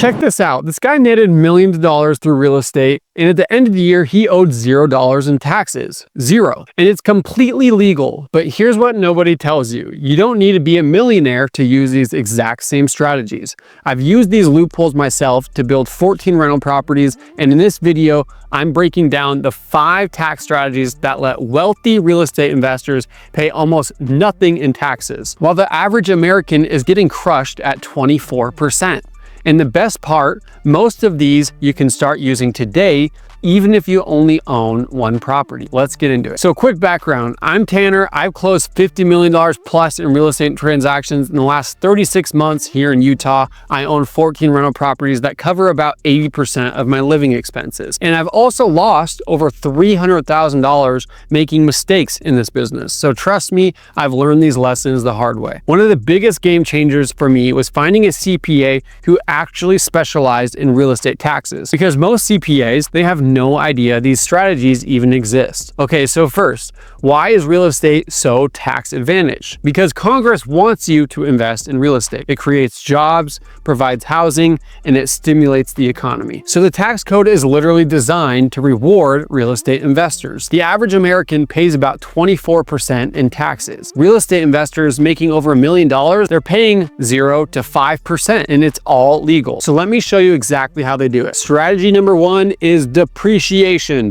Check this out. This guy netted millions of dollars through real estate, and at the end of the year, he owed $0 in taxes. Zero. And it's completely legal. But here's what nobody tells you. You don't need to be a millionaire to use these exact same strategies. I've used these loopholes myself to build 14 rental properties, and in this video, I'm breaking down the 5 tax strategies that let wealthy real estate investors pay almost nothing in taxes, while the average American is getting crushed at 24%. And the best part, most of these you can start using today, even if you only own one property. Let's get into it. So quick background, I'm Tanner. I've closed $50 million plus in real estate transactions in the last 36 months here in Utah. I own 14 rental properties that cover about 80% of my living expenses. And I've also lost over $300,000 making mistakes in this business. So trust me, I've learned these lessons the hard way. One of the biggest game changers for me was finding a CPA who actually specialized in real estate taxes, because most CPAs, they have no idea these strategies even exist. Okay, so first, why is real estate so tax advantaged? Because Congress wants you to invest in real estate. It creates jobs, provides housing, and it stimulates the economy. So the tax code is literally designed to reward real estate investors. The average American pays about 24% in taxes. Real estate investors making over $1 million, they're paying 0 to 5%, and it's all legal. So let me show you exactly how they do it. Strategy number 1 is depreciation.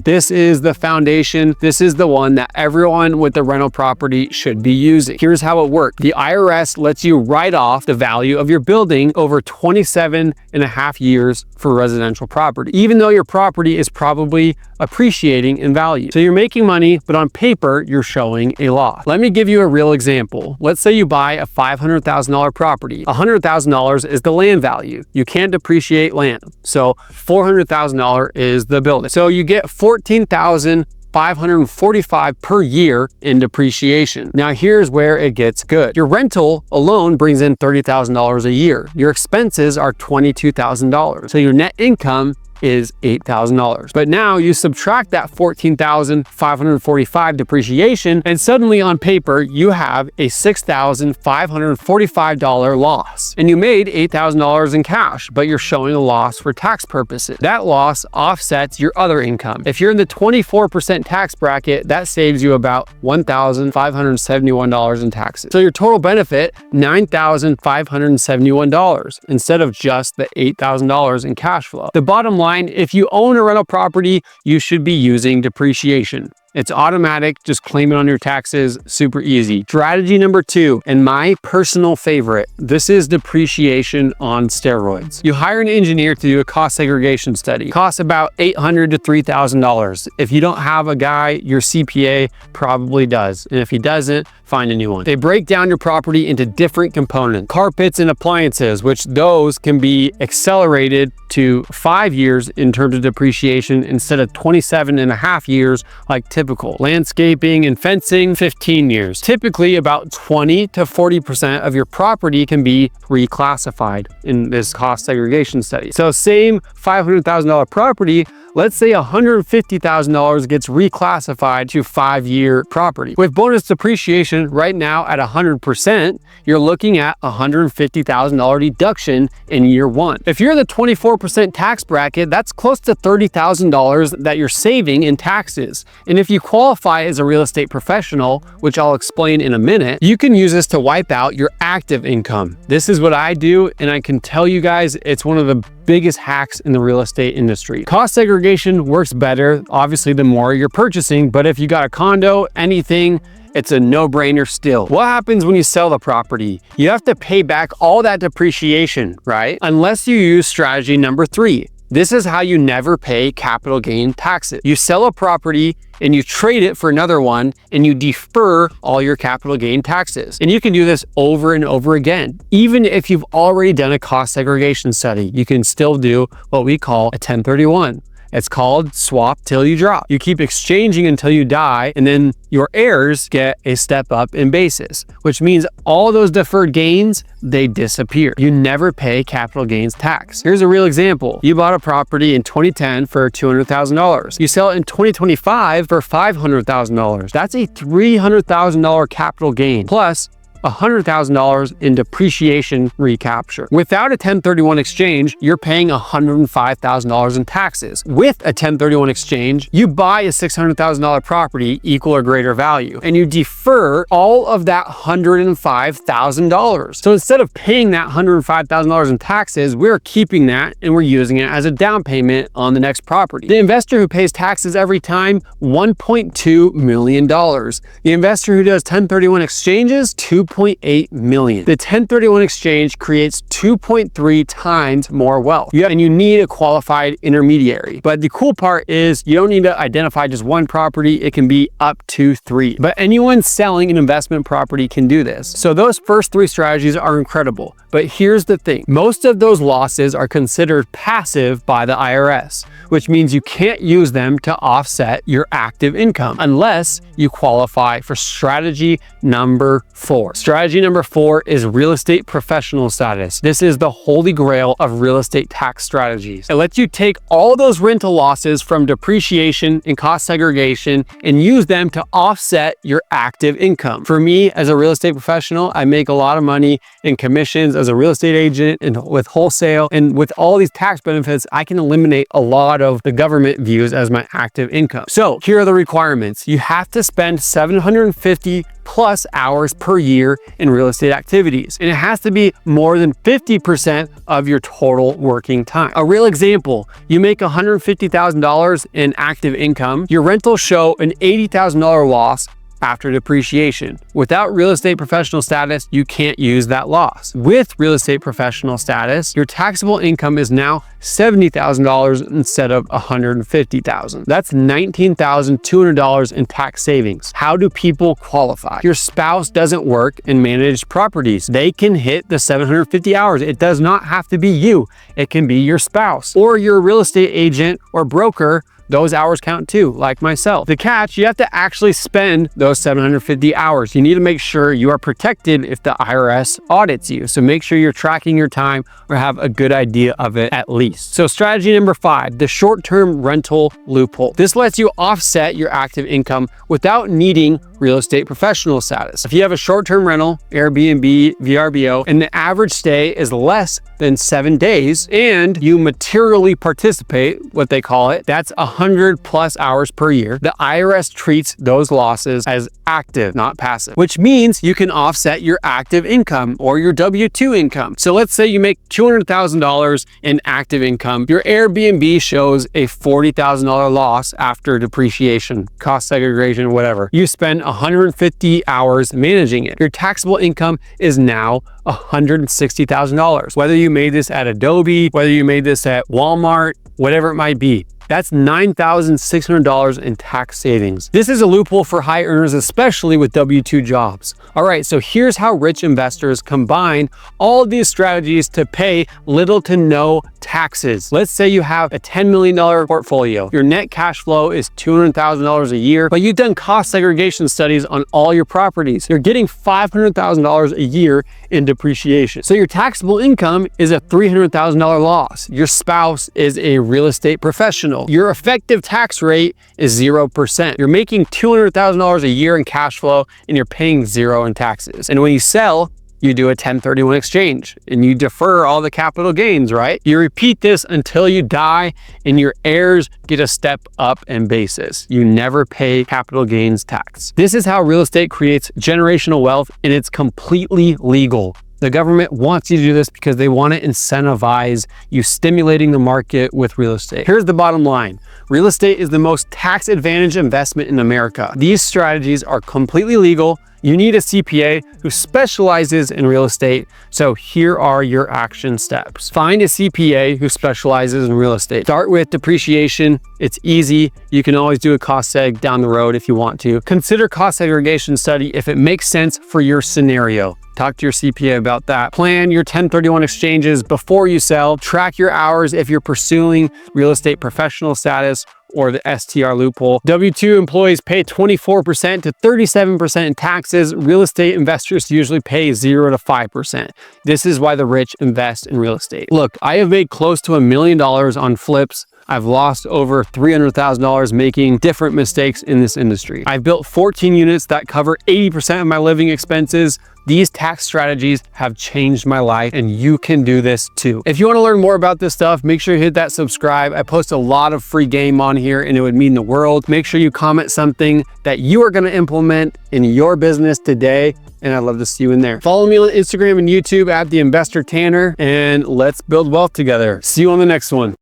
This is the foundation. This is the one that everyone with a rental property should be using. Here's how it works. The IRS lets you write off the value of your building over 27 and a half years for residential property, even though your property is probably appreciating in value. So you're making money, but on paper, you're showing a loss. Let me give you a real example. Let's say you buy a $500,000 property. $100,000 is the land value. You can't depreciate land. So $400,000 is the building. So you get $14,545 per year in depreciation. Now here's where it gets good. Your rental alone brings in $30,000 a year. Your expenses are $22,000. So your net income is $8,000. But now you subtract that $14,545 depreciation, and suddenly on paper, you have a $6,545 loss. And you made $8,000 in cash, but you're showing a loss for tax purposes. That loss offsets your other income. If you're in the 24% tax bracket, that saves you about $1,571 in taxes. So your total benefit, $9,571 instead of just the $8,000 in cash flow. The bottom line, if you own a rental property, you should be using depreciation. It's automatic, just claim it on your taxes, super easy. Strategy number 2, and my personal favorite, this is depreciation on steroids. You hire an engineer to do a cost segregation study. It costs about $800 to $3,000. If you don't have a guy, your CPA probably does. And if he doesn't, find a new one. They break down your property into different components. Carpets and appliances, which those can be accelerated to 5 years in terms of depreciation instead of 27 and a half years like typical. Landscaping and fencing, 15 years. Typically about 20 to 40% of your property can be reclassified in this cost segregation study. So same $500,000 property, let's say $150,000 gets reclassified to 5-year property. With bonus depreciation right now at 100%, you're looking at $150,000 deduction in year 1. If you're in the 24% tax bracket, that's close to $30,000 that you're saving in taxes. And if you qualify as a real estate professional, which I'll explain in a minute, you can use this to wipe out your active income. This is what I do, and I can tell you guys, it's one of the biggest hacks in the real estate industry. Cost segregation works better, obviously, the more you're purchasing, but if you got a condo, anything, it's a no-brainer still. What happens when you sell the property? You have to pay back all that depreciation, right? Unless you use strategy number 3. This is how you never pay capital gain taxes. You sell a property and you trade it for another one and you defer all your capital gain taxes. And you can do this over and over again. Even if you've already done a cost segregation study, you can still do what we call a 1031. It's called swap till you drop. You keep exchanging until you die, and then your heirs get a step up in basis, which means all those deferred gains, they disappear. You never pay capital gains tax. Here's a real example. You bought a property in 2010 for $200,000. You sell it in 2025 for $500,000. That's a $300,000 capital gain. Plus, $100,000 in depreciation recapture. Without a 1031 exchange, you're paying $105,000 in taxes. With a 1031 exchange, you buy a $600,000 property equal or greater value, and you defer all of that $105,000. So instead of paying that $105,000 in taxes, we're keeping that and we're using it as a down payment on the next property. The investor who pays taxes every time, $1.2 million. The investor who does 1031 exchanges, $2.8 million. The 1031 exchange creates 2.3 times more wealth. And you need a qualified intermediary. But the cool part is you don't need to identify just one property. It can be up to 3. But anyone selling an investment property can do this. So those first 3 strategies are incredible. But here's the thing. Most of those losses are considered passive by the IRS, which means you can't use them to offset your active income unless you qualify for strategy number 4. Strategy number 4 is real estate professional status. This is the holy grail of real estate tax strategies. It lets you take all those rental losses from depreciation and cost segregation and use them to offset your active income. For me, as a real estate professional, I make a lot of money in commissions as a real estate agent and with wholesale. And with all these tax benefits, I can eliminate a lot of the government views as my active income. So here are the requirements. You have to spend 750 plus hours per year in real estate activities. And it has to be more than 50% of your total working time. A real example, you make $150,000 in active income, your rentals show an $80,000 loss after depreciation. Without real estate professional status, you can't use that loss. With real estate professional status, your taxable income is now $70,000 instead of $150,000. That's $19,200 in tax savings. How do people qualify? Your spouse doesn't work in managed properties. They can hit the 750 hours. It does not have to be you. It can be your spouse or your real estate agent or broker. Those hours count too, like myself. The catch, you have to actually spend those 750 hours. You need to make sure you are protected if the IRS audits you. So make sure you're tracking your time or have a good idea of it at least. So strategy number 5, the short-term rental loophole. This lets you offset your active income without needing real estate professional status. If you have a short-term rental, Airbnb, VRBO, and the average stay is less than 7 days, and you materially participate, what they call it, that's 100 plus hours per year. The IRS treats those losses as active, not passive, which means you can offset your active income or your W-2 income. So let's say you make $200,000 in active income. Your Airbnb shows a $40,000 loss after depreciation, cost segregation, whatever. You spend 150 hours managing it. Your taxable income is now $160,000. Whether you made this at Adobe, whether you made this at Walmart, whatever it might be. That's $9,600 in tax savings. This is a loophole for high earners, especially with W-2 jobs. All right, so here's how rich investors combine all of these strategies to pay little to no taxes. Let's say you have a $10 million portfolio. Your net cash flow is $200,000 a year, but you've done cost segregation studies on all your properties. You're getting $500,000 a year in depreciation. So your taxable income is a $300,000 loss. Your spouse is a real estate professional. Your effective tax rate is 0%. You're making $200,000 a year in cash flow and you're paying 0 in taxes. And when you sell, you do a 1031 exchange and you defer all the capital gains, right? You repeat this until you die and your heirs get a step up in basis. You never pay capital gains tax. This is how real estate creates generational wealth, and it's completely legal. The government wants you to do this because they want to incentivize you stimulating the market with real estate. Here's the bottom line. Real estate is the most tax advantaged investment in America. These strategies are completely legal. You need a CPA who specializes in real estate. So here are your action steps. Find a CPA who specializes in real estate. Start with depreciation. It's easy. You can always do a cost seg down the road if you want to. Consider cost segregation study if it makes sense for your scenario. Talk to your CPA about that. Plan your 1031 exchanges before you sell. Track your hours if you're pursuing real estate professional status or the STR loophole. W-2 employees pay 24% to 37% in taxes. Real estate investors usually pay 0 to 5%. This is why the rich invest in real estate. Look, I have made close to $1 million on flips I've lost over $300,000 making different mistakes in this industry. I've built 14 units that cover 80% of my living expenses. These tax strategies have changed my life, and you can do this too. If you want to learn more about this stuff, make sure you hit that subscribe. I post a lot of free game on here, and it would mean the world. Make sure you comment something that you are going to implement in your business today, and I'd love to see you in there. Follow me on Instagram and YouTube at The Investor Tanner, and let's build wealth together. See you on the next one.